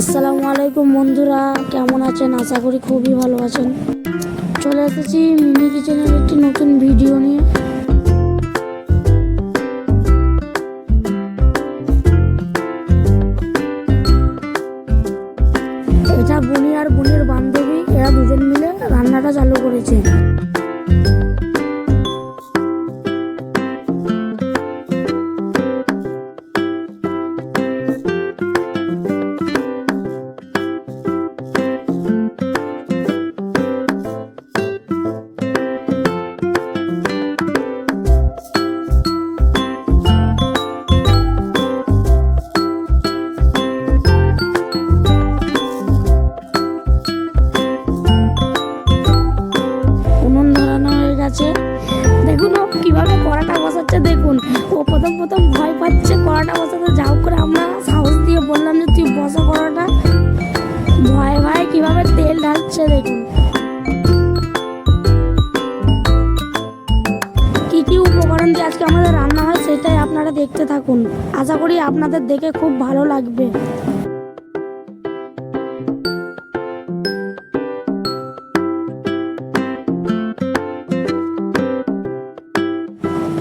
আসসালামু আলাইকুম বন্ধুরা, কেমন আছেন? আশা করি খুবই ভালো আছেন। চলে এসেছি মিনি কিচেনের একটি নতুন ভিডিও নিয়ে। এটা বোনি আর বোনের বান্ধবী, এরা দুজন মিলে রান্নাটা চালু করেছে। দেখুন ও কিভাবে কড়াটা বসাচ্ছে। দেখুন ও প্রথম ভয় পাচ্ছে কড়াটা বসাতে। যাও করে আমরা সাহস দিয়ে বললাম যে তুই বসা কড়াটা। ভয়ে কিভাবে তেল ঢালছে। দেখুন কি উপকরণ দিয়ে আজকে আমাদের রান্না হয় সেটাই আপনারা দেখতে থাকুন। আশা করি আপনাদের দেখে খুব ভালো লাগবে।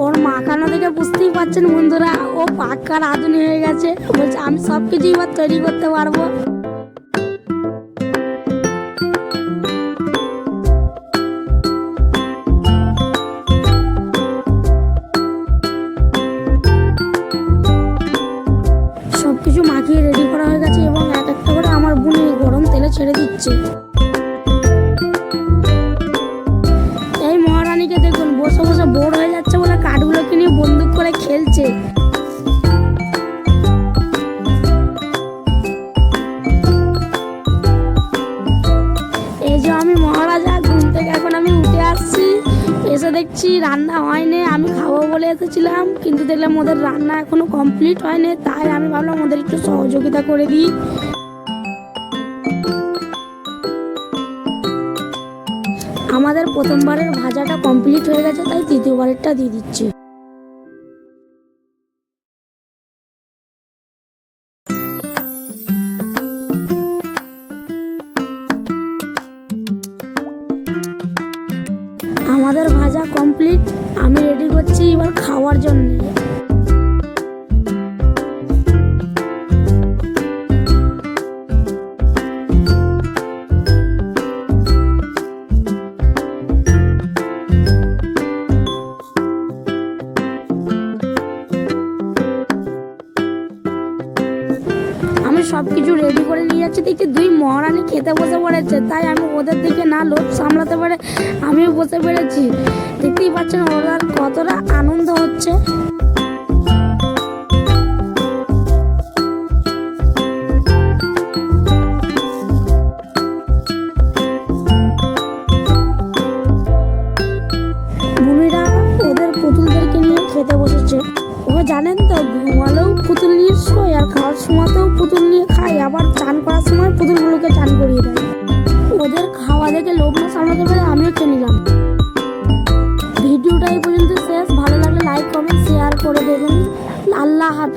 ওর মাখানো দেখে বুঝতেই পারছেন বন্ধুরা, ও পাক্কা রাঁধুনি হয়ে গেছে। বলছে আমি সবকিছু এবার তৈরি করতে পারবো। সবকিছু মাখিয়ে রেডি করা হয়ে গেছে এবং এক একটা করে আমার বোন এই গরম তেলে ছেড়ে দিচ্ছে। এই মহারানীকে দেখুন বসে বসে বোর হয়ে যাচ্ছে বলে কাঠগুলোকে নিয়ে বন্দুক করে খেলছে। এই যে আমি মহারাজা, ঘুম থেকে এখন আমি উঠে আসছি। এসে দেখছি রান্না হয়নি। আমি খাবো বলে এসেছিলাম, কিন্তু দেখলাম ওদের রান্না এখনো কমপ্লিট হয়নি। তাই আমি ভাবলাম ওদের একটু সহযোগিতা করে দিই। আমাদের প্রথমবারের ভাজাটা কমপ্লিট হয়ে গেছে, তাই দ্বিতীয়বারেরটা দিয়ে দিচ্ছি। আমাদের ভাজা কমপ্লিট, আমি রেডি করছি এবার খাওয়ার জন্য। আমি সবকিছু রেডি করে নিয়ে যাচ্ছি, দেখছি দুই মহারানী খেতে বসে পড়েছে। তাই আমি ওদের দিকে না লোভ সামলাতে পারে আমিও বসে পেরেছি। দেখতেই পাচ্ছেন ওরা কতটা আনন্দ হচ্ছে। ভূমিরা ওদের পুতুলদেরকে নিয়ে খেতে বসেছে। ও জানেন তো, ঘুমালেও পুতুল নিয়ে শোয় আর খাওয়ার সময়তেও পুতুল নিয়ে খায়, আবার চান করার সময় পুতুলগুলোকে চান করিয়ে দেয়। ওদের খাওয়া দেখে লোভ না সামলাতে পারে আমিও খেয়ে নিলাম। ভিডিওটা এই পর্যন্ত শেষ। ভালো লাগলে লাইক কমেন্ট শেয়ার করে দেবেন। আল্লাহ হাফেজ।